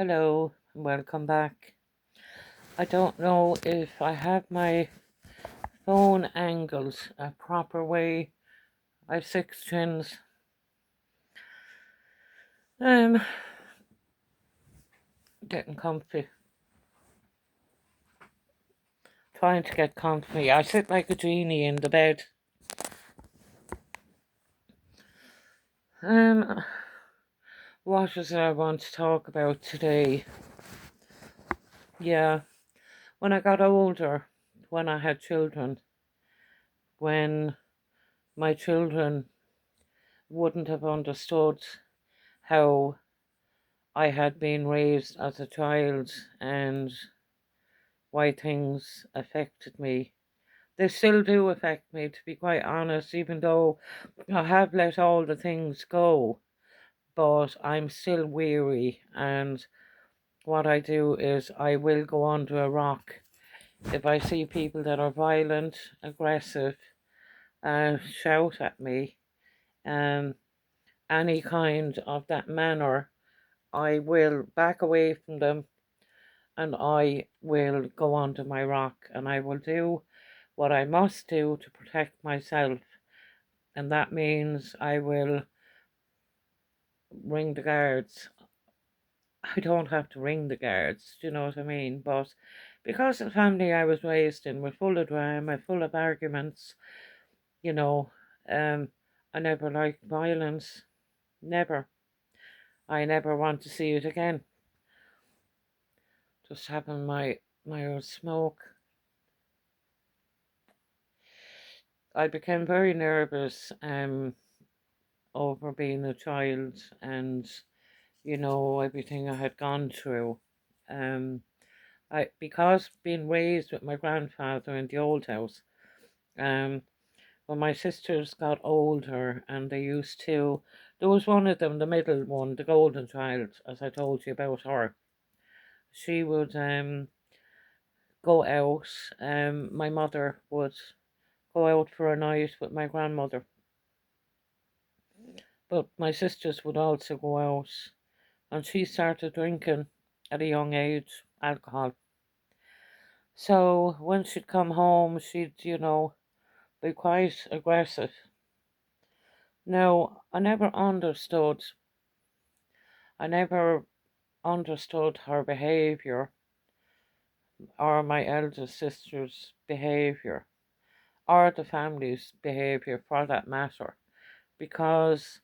Hello, and welcome back. I don't know if I have my phone angled a proper way. I've six chins. Um, getting comfy. Trying to get comfy. I sit like a genie in the bed. Um, what is it I want to talk about today? Yeah, when I got older, when I had children, when my children wouldn't have understood how I had been raised as a child and why things affected me. They still do affect me, to be quite honest, even though I have let all the things go. But I'm still weary, and what I do is I will go under a rock. If I see people that are violent, aggressive, shout at me, um, any kind of that manner, I will back away from them and I will go onto my rock and I will do what I must do to protect myself. And that means I will ring the guards. I don't have to ring the guards, do you know what I mean? But because the family I was raised in were full of drama, full of arguments, you know, um, I never liked violence. Never. I never want to see it again. Just having my own smoke. I became very nervous over being a child and everything I had gone through. Um, I because being raised with my grandfather in the old house. Um, when my sisters got older and they used to, there was one of them, the middle one, the golden child, as I told you about her. She would go out. My mother would go out for a night with my grandmother, but my sisters would also go out, and she started drinking at a young age, alcohol. So when she'd come home, she'd, be quite aggressive. Now, I never understood her behaviour or my eldest sister's behaviour or the family's behaviour for that matter because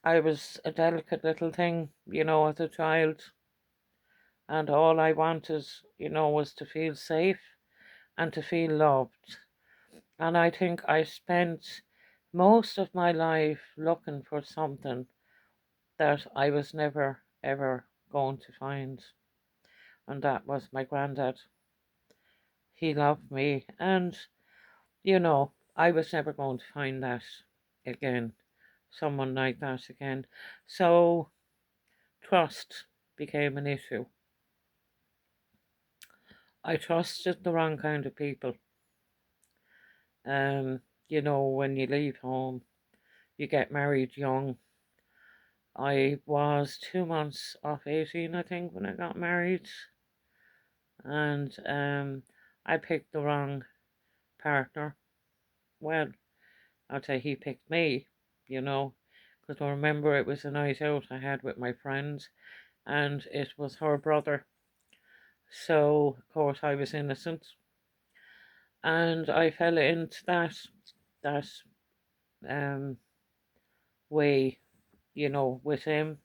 I was a delicate little thing, as a child, and all I wanted, was to feel safe and to feel loved. And I think I spent most of my life looking for something that I was never ever going to find. And that was my granddad. He loved me. And, I was never going to find that again. Someone like that again. So trust became an issue. I trusted the wrong kind of people. When you leave home, you get married young. I was 2 months off 18, I think, when I got married, and I picked the wrong partner. Well, I'd say he picked me, because I remember it was a night out I had with my friends, and it was her brother. So, of course, I was innocent, and I fell into that um way, with him.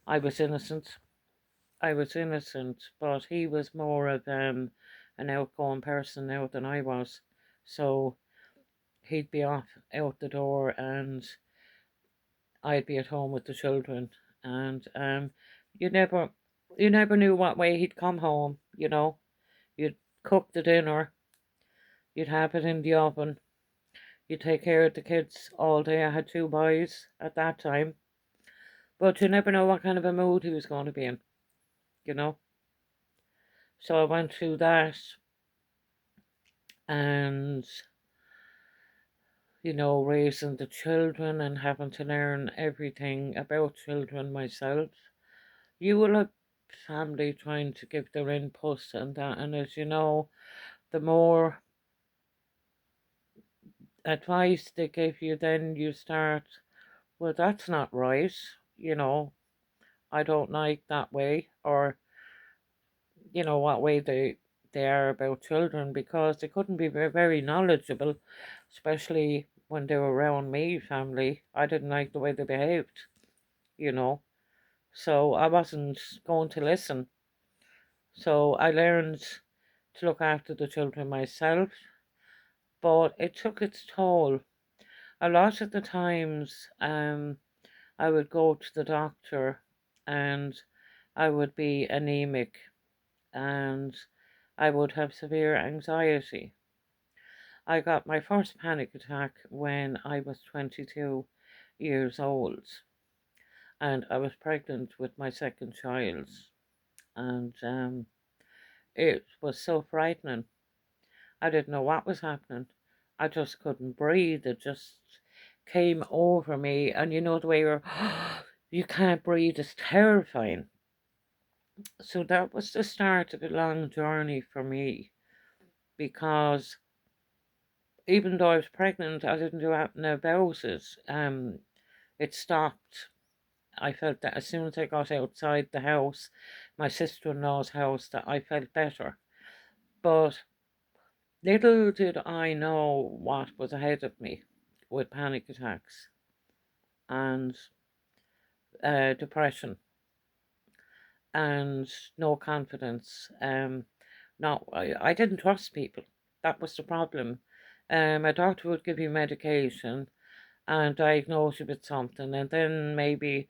I was innocent. I was innocent, but he was more of an outgoing person now than I was. So he'd be off out the door, and I'd be at home with the children. And you never, you never knew what way he'd come home. You'd cook the dinner, you'd have it in the oven, you'd take care of the kids all day. I had two boys at that time, but you never know what kind of a mood he was going to be in. You know. So I went through that, and raising the children and having to learn everything about children myself. You will have family trying to give their input and that. And as you know, the more advice they give you, then you start, well, that's not right. You know, I don't like that way, or what way they are about children, because they couldn't be very knowledgeable, especially when they were around me family. I didn't like the way they behaved, you know. So I wasn't going to listen. So I learned to look after the children myself, but it took its toll. A lot of the times, I would go to the doctor and I would be anemic and I would have severe anxiety. I got my first panic attack when I was 22 years old and I was pregnant with my second child. And it was so frightening. I didn't know what was happening. I just couldn't breathe. It just came over me. And you know the way you can't breathe is terrifying. So that was the start of a long journey for me, because even though I was pregnant, I didn't do anything about it. It stopped. I felt that as soon as I got outside the house, my sister-in-law's house, that I felt better. But little did I know what was ahead of me with panic attacks and depression and no confidence. No, I didn't trust people. That was the problem. A doctor would give you medication and diagnose you with something, and then maybe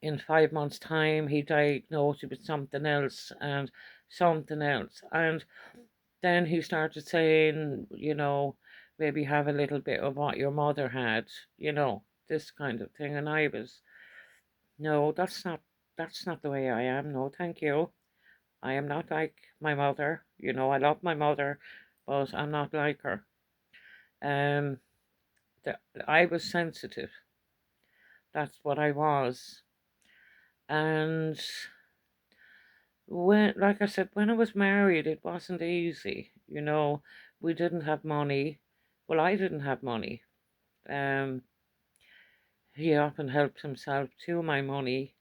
in 5 months' time he diagnosed you with something else and something else. And then he started saying, maybe have a little bit of what your mother had, this kind of thing. And I was, no, that's not the way I am. No, thank you. I am not like my mother. I love my mother, but I'm not like her. Um, the, I was sensitive. That's what I was. And like I said, when I was married, it wasn't easy. We didn't have money. Well, I didn't have money. Um, he often helped himself to my money,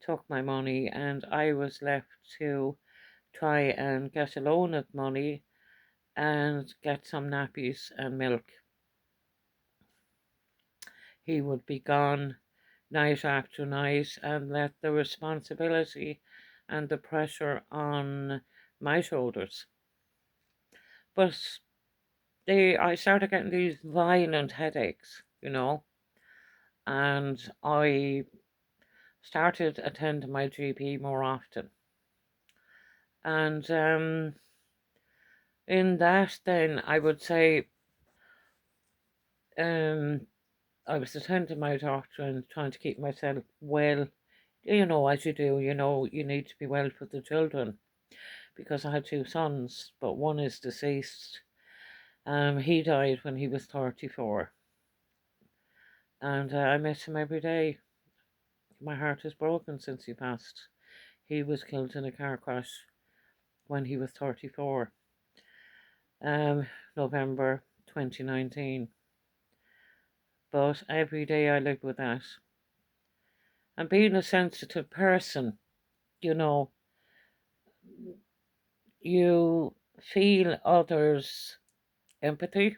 took my money, and I was left to try and get a loan of money and get some nappies and milk. He would be gone night after night and let the responsibility and the pressure on my shoulders. But I started getting these violent headaches, and I started attending my GP more often. And in that, then I would say, um, I was attending my doctor and trying to keep myself well, as you do, you need to be well for the children, because I had two sons, but one is deceased. He died when he was 34, and I miss him every day. My heart is broken since he passed. He was killed in a car crash when he was 34, um, November 2019. But every day I live with that. And being a sensitive person, you know, you feel others' empathy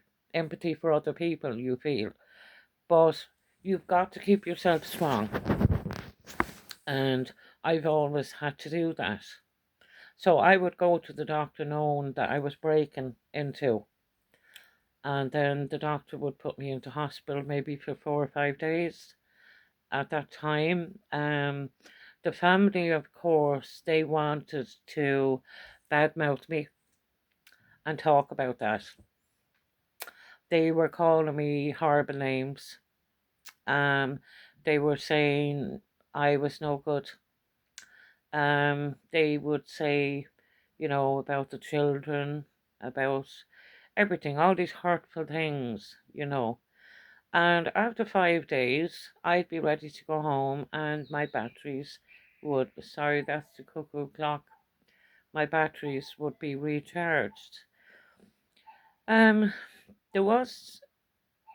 for other people, you feel. But you've got to keep yourself strong. And I've always had to do that. So I would go to the doctor knowing that I was breaking into. And then the doctor would put me into hospital maybe for 4 or 5 days. At that time, the family, of course, they wanted to badmouth me and talk about that. They were calling me horrible names. They were saying I was no good. They would say, about the children, about everything, all these hurtful things. And after 5 days, I'd be ready to go home, and my batteries would, sorry, that's the cuckoo clock, my batteries would be recharged. Um, there was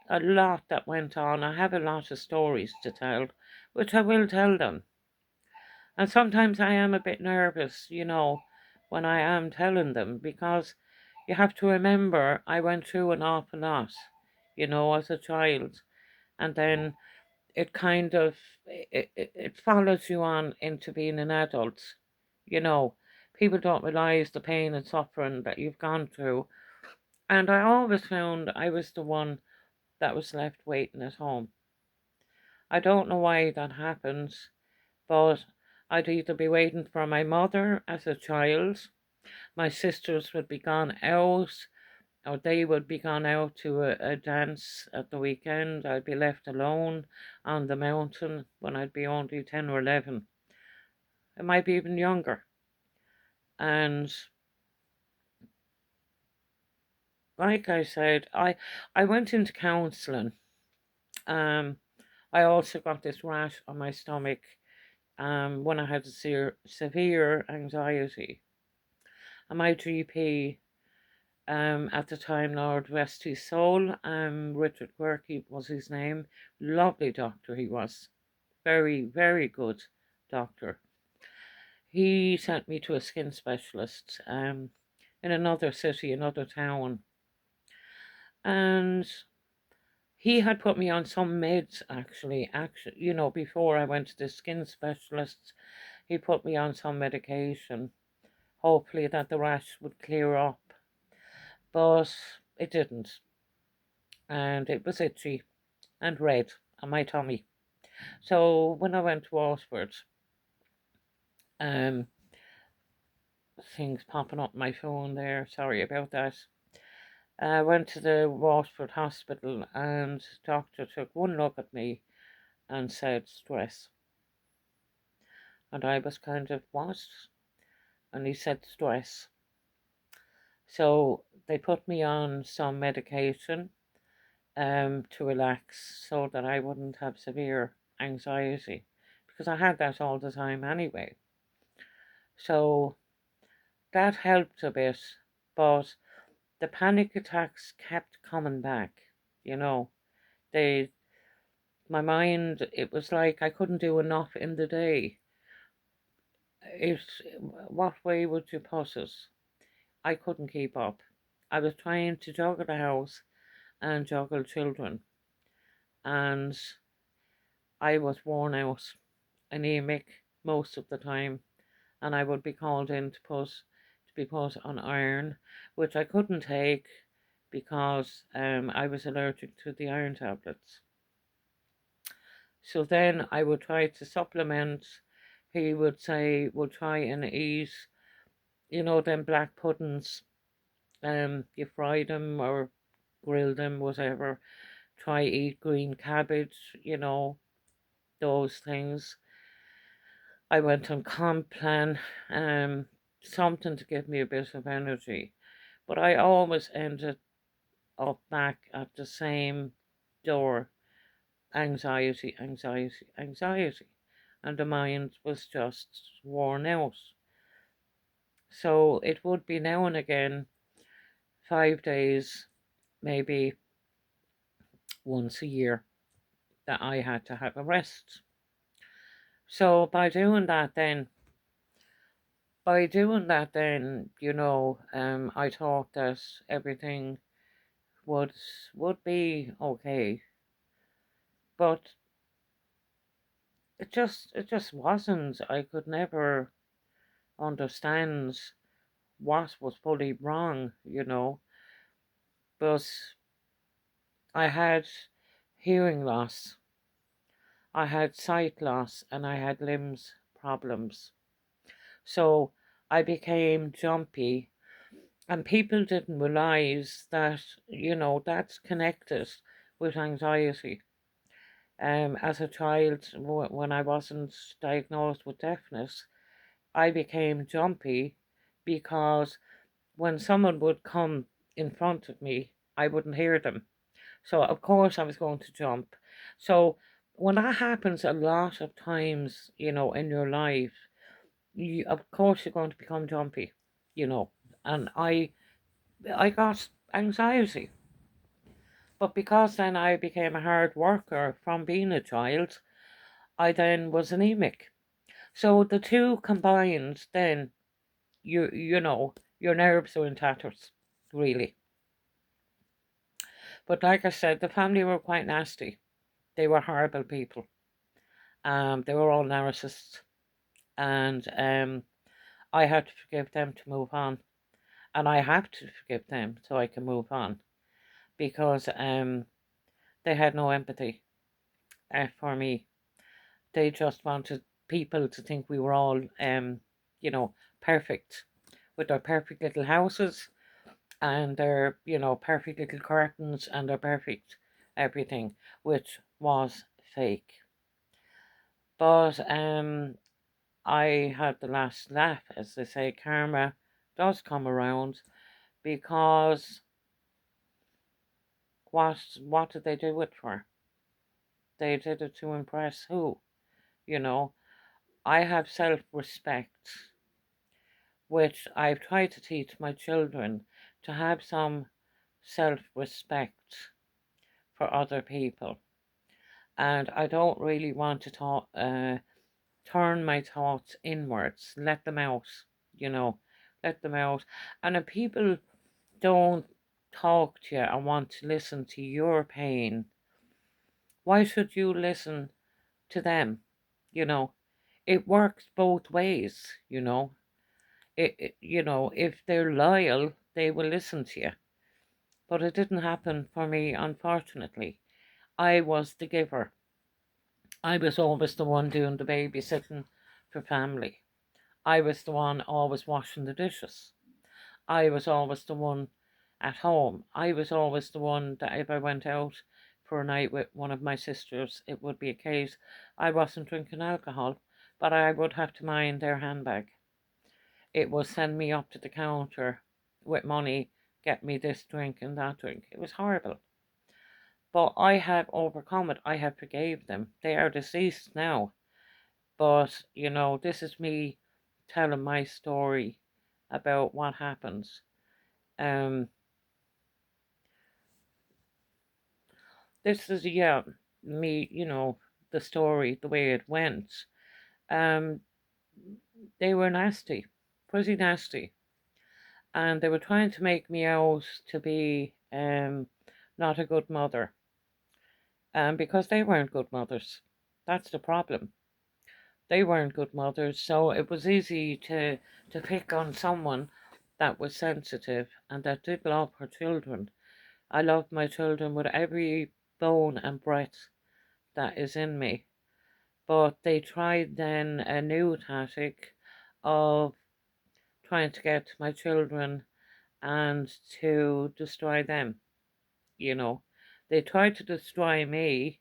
a lot that went on. I have a lot of stories to tell, which I will tell them. And sometimes I am a bit nervous, when I am telling them, because you have to remember I went through an awful lot, as a child. And then it kind of it follows you on into being an adult. You know, People don't realize the pain and suffering that you've gone through. And I always found I was the one that was left waiting at home. I don't know why that happens, but I'd either be waiting for my mother as a child, my sisters would be gone out, or they would be gone out to a dance at the weekend. I'd be left alone on the mountain when I'd be only 10 or 11. It might be even younger. And like I said, I went into counselling. Um, I also got this rash on my stomach when I had severe anxiety. And my GP, at the time, Lord rest his soul, Richard Quirky was his name. Lovely doctor he was. Very, very good doctor. He sent me to a skin specialist in another city, another town. And he had put me on some meds actually, before I went to the skin specialist, he put me on some medication, hopefully that the rash would clear up. But it didn't. And it was itchy and red on my tummy. So when I went to Waterford, um, things popping up my phone there, sorry about that. I went to the Waterford hospital and the doctor took one look at me and said stress. And I was kind of, what? And he said stress. So they put me on some medication to relax so that I wouldn't have severe anxiety because I had that all the time anyway. So that helped a bit, but the panic attacks kept coming back. You know, they, my mind, it was like I couldn't do enough in the day. It's, what way would you put it? I couldn't keep up. I was trying to juggle the house and juggle children, and I was worn out, anemic most of the time, and I would be called in to be put on iron, which I couldn't take because I was allergic to the iron tablets. So then I would try to supplement. He would say, "We'll try and eat, them black puddings. You fry them or grill them, whatever. Try eat green cabbage, those things." I went on Complan, something to give me a bit of energy. But I always ended up back at the same door: anxiety, anxiety, anxiety. And the mind was just worn out. So it would be now and again, 5 days, maybe once a year, that I had to have a rest. So by doing that then, I thought that everything would would be okay. But it just wasn't. I could never understand what was fully wrong. But I had hearing loss, I had sight loss, and I had limbs problems. So I became jumpy, and people didn't realize that, that's connected with anxiety. As a child, when I wasn't diagnosed with deafness, I became jumpy because when someone would come in front of me, I wouldn't hear them. So, of course, I was going to jump. So, when that happens a lot of times, in your life, of course you're going to become jumpy, you know. And I got anxiety, but because then I became a hard worker from being a child, I then was anemic. So the two combined, then your nerves are in tatters, really. But like I said, the family were quite nasty. They were horrible people. They were all narcissists, and I had to forgive them to move on, and I have to forgive them so I can move on because they had no empathy for me. They just wanted people to think we were all you know perfect with their perfect little houses and their perfect little curtains and their perfect everything, which was fake. But I had the last laugh, as they say. Karma does come around because what did they do it for? They did it to impress who? You know, I have self-respect, which I've tried to teach my children to have some self-respect for other people, and I don't really want to turn my thoughts inwards, let them out, you know, let them out. And if people don't talk to you and want to listen to your pain, why should you listen to them? You know, it works both ways, if they're loyal, they will listen to you. But it didn't happen for me, unfortunately. I was the giver. I was always the one doing the babysitting for family. I was the one always washing the dishes. I was always the one at home. I was always the one that if I went out for a night with one of my sisters, it would be a case I wasn't drinking alcohol, but I would have to mind their handbag. It was send me up to the counter with money, get me this drink and that drink. It was horrible. But I have overcome it. I have forgave them. They are deceased now. But, this is me telling my story about what happens. Um, this is, yeah, me, the story, the way it went. Um, they were nasty, pretty nasty. And they were trying to make me out to be not a good mother. Because they weren't good mothers. That's the problem. They weren't good mothers, so it was easy to pick on someone that was sensitive and that did love her children. I love my children with every bone and breath that is in me. But they tried then a new tactic of trying to get my children and to destroy them, you know. They tried to destroy me,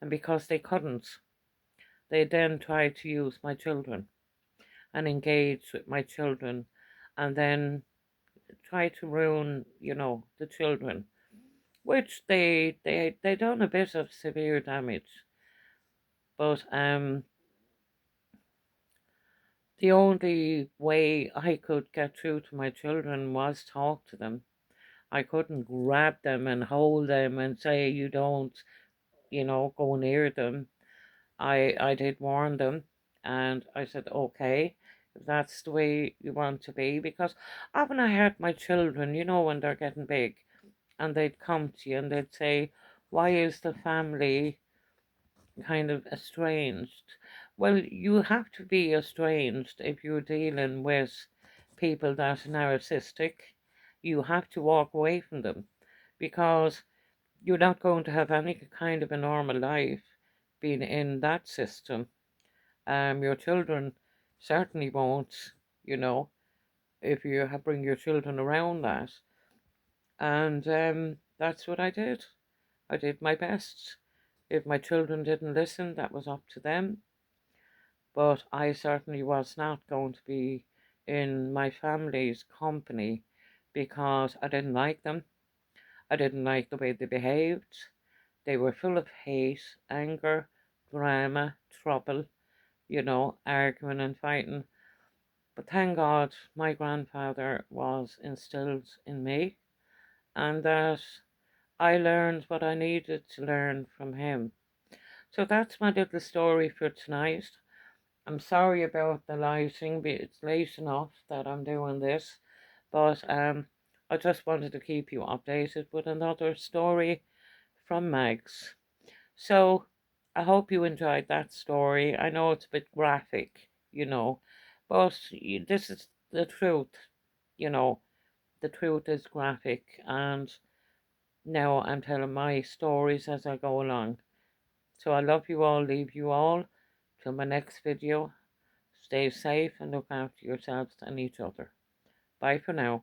and because they couldn't, they then tried to use my children and engage with my children and then try to ruin, the children, which they done a bit of severe damage. But the only way I could get through to my children was talk to them. I couldn't grab them and hold them and say you don't, go near them. I did warn them, and I said, okay, if that's the way you want to be, because often I had my children, when they're getting big, and they'd come to you and they'd say, why is the family kind of estranged? Well, you have to be estranged if you're dealing with people that are narcissistic. You have to walk away from them because you're not going to have any kind of a normal life being in that system. Your children certainly won't, you know, if you bring your children around that. And that's what I did. I did my best. If my children didn't listen, that was up to them. But I certainly was not going to be in my family's company because I didn't like them. I didn't like the way they behaved. They were full of hate, anger, drama, trouble, arguing and fighting. But thank God my grandfather was instilled in me, and that I learned what I needed to learn from him. So that's my little story for tonight. I'm sorry about the lighting, but it's late enough that I'm doing this. But I just wanted to keep you updated with another story from Megs. So I hope you enjoyed that story. I know it's a bit graphic, but this is the truth, you know. The truth is graphic, and now I'm telling my stories as I go along. So I love you all, leave you all. Till my next video, stay safe and look after yourselves and each other. Bye for now.